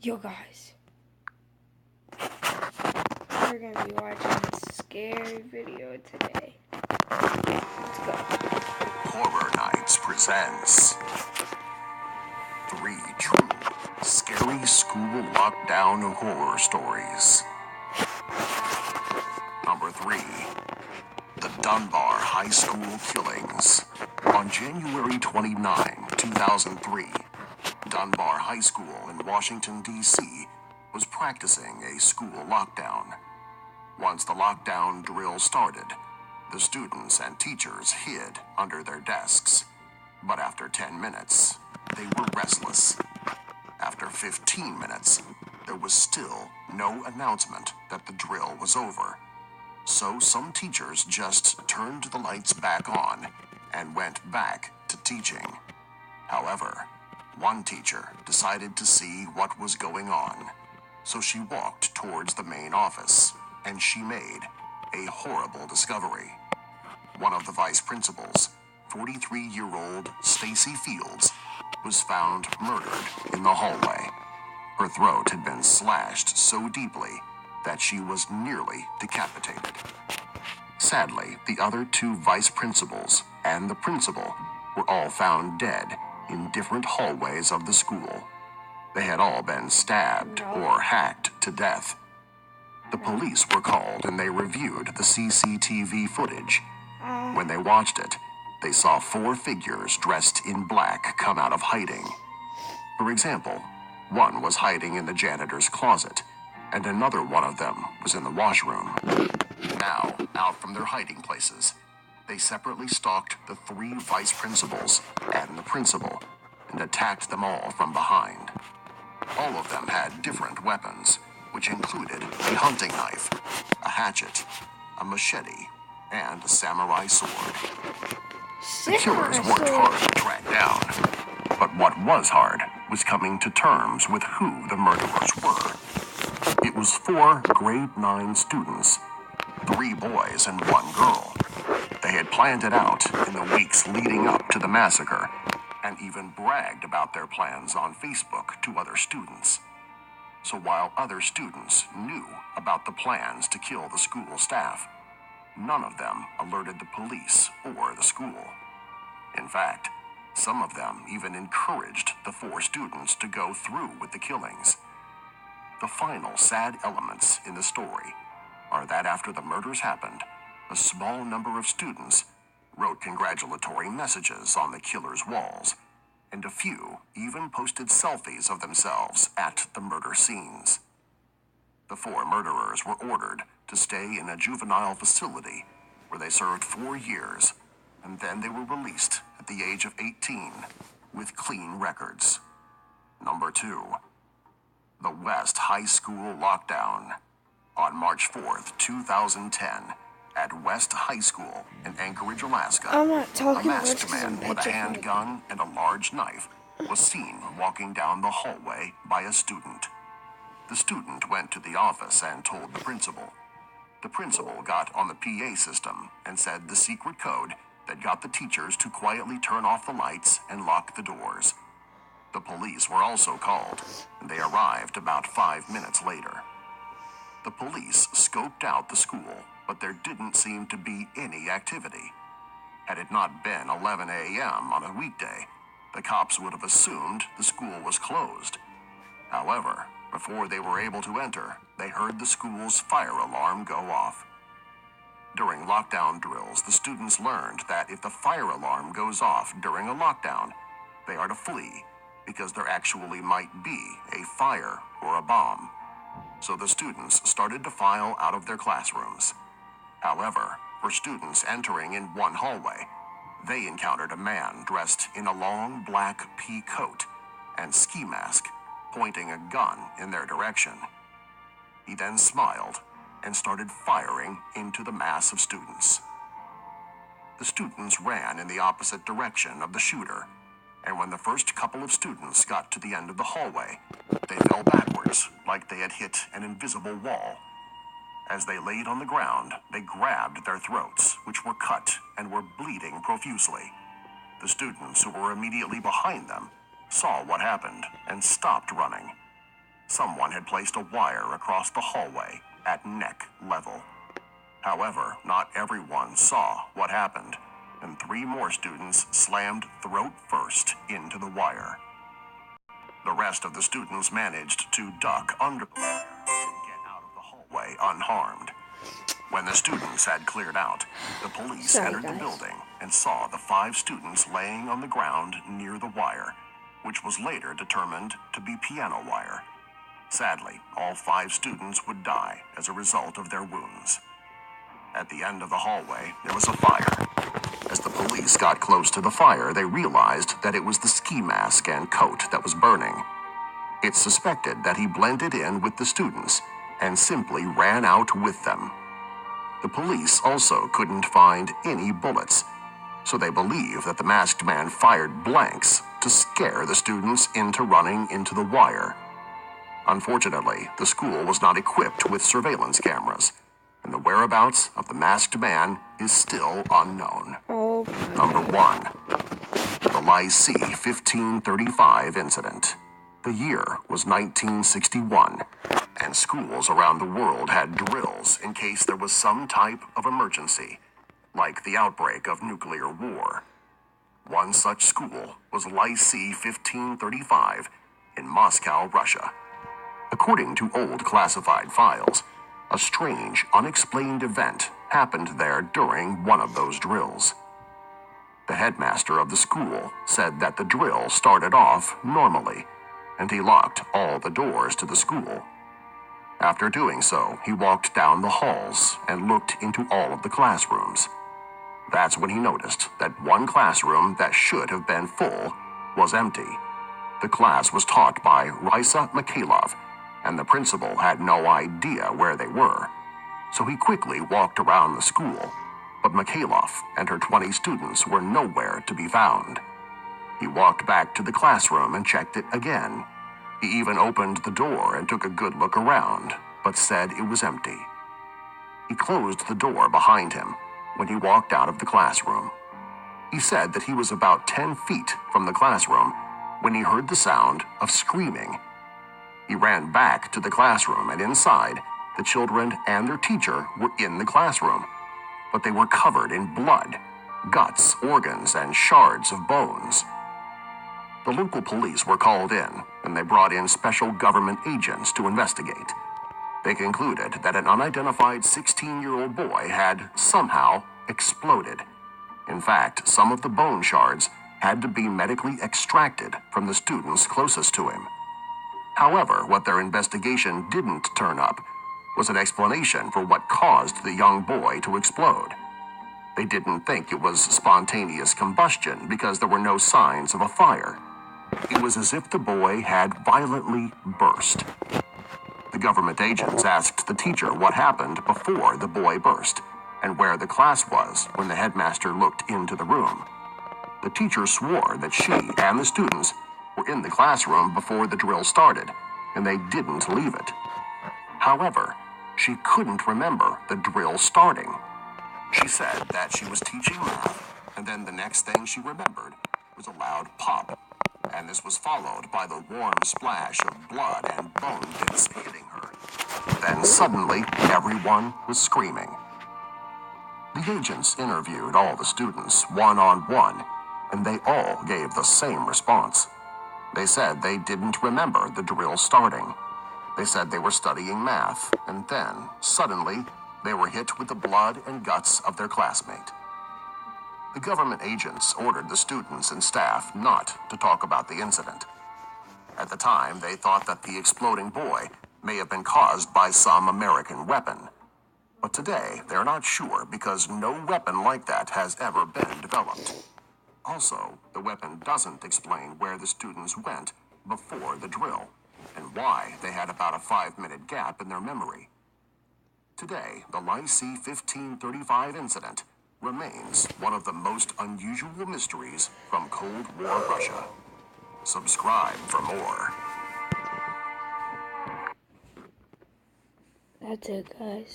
Yo guys, we're gonna be watching a scary video today. Let's go. Horror Nights presents 3 true scary school lockdown horror stories. Number 3, the Dunbar High School Killings. On January 29, 2003, Dunbar High School in Washington, D.C. was practicing a school lockdown. Once the lockdown drill started, the students and teachers hid under their desks. But after 10 minutes, they were restless. After 15 minutes, there was still no announcement that the drill was over. So some teachers just turned the lights back on and went back to teaching. However, one teacher decided to see what was going on. So she walked towards the main office, and she made a horrible discovery. One of the vice principals, 43-year-old Stacy Fields, was found murdered in the hallway. Her throat had been slashed so deeply that she was nearly decapitated. Sadly, the other 2 vice principals and the principal were all found dead in different hallways of the school. They had all been stabbed or hacked to death. The police were called and they reviewed the CCTV footage. When they watched it, they saw 4 figures dressed in black come out of hiding. For example, one was hiding in the janitor's closet, and another one of them was in the washroom. Now, out from their hiding places, they separately stalked the 3 vice principals and the principal and attacked them all from behind. All of them had different weapons, which included a hunting knife, a hatchet, a machete, and a samurai sword. The killers weren't hard to track down, but what was hard was coming to terms with who the murderers were. It was 4 grade 9 students, 3 boys and 1 girl. They had planned it out in the weeks leading up to the massacre, and even bragged about their plans on Facebook to other students. So while other students knew about the plans to kill the school staff, none of them alerted the police or the school. In fact, some of them even encouraged the 4 students to go through with the killings. The final sad elements in the story are that after the murders happened, a small number of students wrote congratulatory messages on the killers' walls, and a few even posted selfies of themselves at the murder scenes. The 4 murderers were ordered to stay in a juvenile facility where they served 4 years, and then they were released at the age of 18 with clean records. Number 2. The West High School Lockdown. On March 4th, 2010, at West High School in Anchorage, Alaska, I'm not talking a masked much 'cause I'm man with a petrified. handgun and a large knife was seen walking down the hallway by a student. The student went to the office and told the principal. The principal got on the PA system and said the secret code that got the teachers to quietly turn off the lights and lock the doors. The police were also called, and they arrived about 5 minutes later. The police scoped out the school, but there didn't seem to be any activity. Had it not been 11 a.m. on a weekday, the cops would have assumed the school was closed. However, before they were able to enter, they heard the school's fire alarm go off. During lockdown drills, the students learned that if the fire alarm goes off during a lockdown, they are to flee, because there actually might be a fire or a bomb. So the students started to file out of their classrooms. However, for students entering in one hallway, they encountered a man dressed in a long black pea coat and ski mask, pointing a gun in their direction. He then smiled and started firing into the mass of students. The students ran in the opposite direction of the shooter, and when the first couple of students got to the end of the hallway, they fell backwards like they had hit an invisible wall. As they laid on the ground, they grabbed their throats, which were cut and were bleeding profusely. The students who were immediately behind them saw what happened and stopped running. Someone had placed a wire across the hallway at neck level. However, not everyone saw what happened, and 3 more students slammed throat first into the wire. The rest of the students managed to duck under the wire and get out of the hallway unharmed. When the students had cleared out, the police entered the building and saw the 5 students laying on the ground near the wire, which was later determined to be piano wire. Sadly, all 5 students would die as a result of their wounds. At the end of the hallway, there was a fire. As the police got close to the fire, they realized that it was the ski mask and coat that was burning. It's suspected that he blended in with the students and simply ran out with them. The police also couldn't find any bullets, so they believe that the masked man fired blanks to scare the students into running into the wire. Unfortunately, the school was not equipped with surveillance cameras, and the whereabouts of the masked man is still unknown. Number 1. The Lycée 1535 incident. The year was 1961, and schools around the world had drills in case there was some type of emergency, like the outbreak of nuclear war. One such school was Lycée 1535 in Moscow, Russia. According to old classified files, a strange, unexplained event happened there during one of those drills. The headmaster of the school said that the drill started off normally, and he locked all the doors to the school. After doing so, he walked down the halls and looked into all of the classrooms. That's when he noticed that one classroom that should have been full was empty. The class was taught by Raisa Mikhailov, and the principal had no idea where they were. So he quickly walked around the school, but Mikhailov and her 20 students were nowhere to be found. He walked back to the classroom and checked it again. He even opened the door and took a good look around, but said it was empty. He closed the door behind him when he walked out of the classroom. He said that he was about 10 feet from the classroom when he heard the sound of screaming. He ran back to the classroom, and inside, the children and their teacher were in the classroom, but they were covered in blood, guts, organs, and shards of bones. The local police were called in, and they brought in special government agents to investigate. They concluded that an unidentified 16-year-old boy had somehow exploded. In fact, some of the bone shards had to be medically extracted from the students closest to him. However, what their investigation didn't turn up was an explanation for what caused the young boy to explode. They didn't think it was spontaneous combustion because there were no signs of a fire. It was as if the boy had violently burst. The government agents asked the teacher what happened before the boy burst and where the class was when the headmaster looked into the room. The teacher swore that she and the students were in the classroom before the drill started, and they didn't leave it. However, she couldn't remember the drill starting. She said that she was teaching math, and then the next thing she remembered was a loud pop, and this was followed by the warm splash of blood and bone bits hitting her. Then suddenly, everyone was screaming. The agents interviewed all the students one-on-one, and they all gave the same response. They said they didn't remember the drill starting. They said they were studying math, and then, suddenly, they were hit with the blood and guts of their classmate. The government agents ordered the students and staff not to talk about the incident. At the time, they thought that the exploding boy may have been caused by some American weapon. But today, they're not sure because no weapon like that has ever been developed. Also, the weapon doesn't explain where the students went before the drill, and why they had about a 5-minute gap in their memory. Today, the Lycée 1535 incident remains one of the most unusual mysteries from Cold War Russia. Subscribe for more. That's it, guys.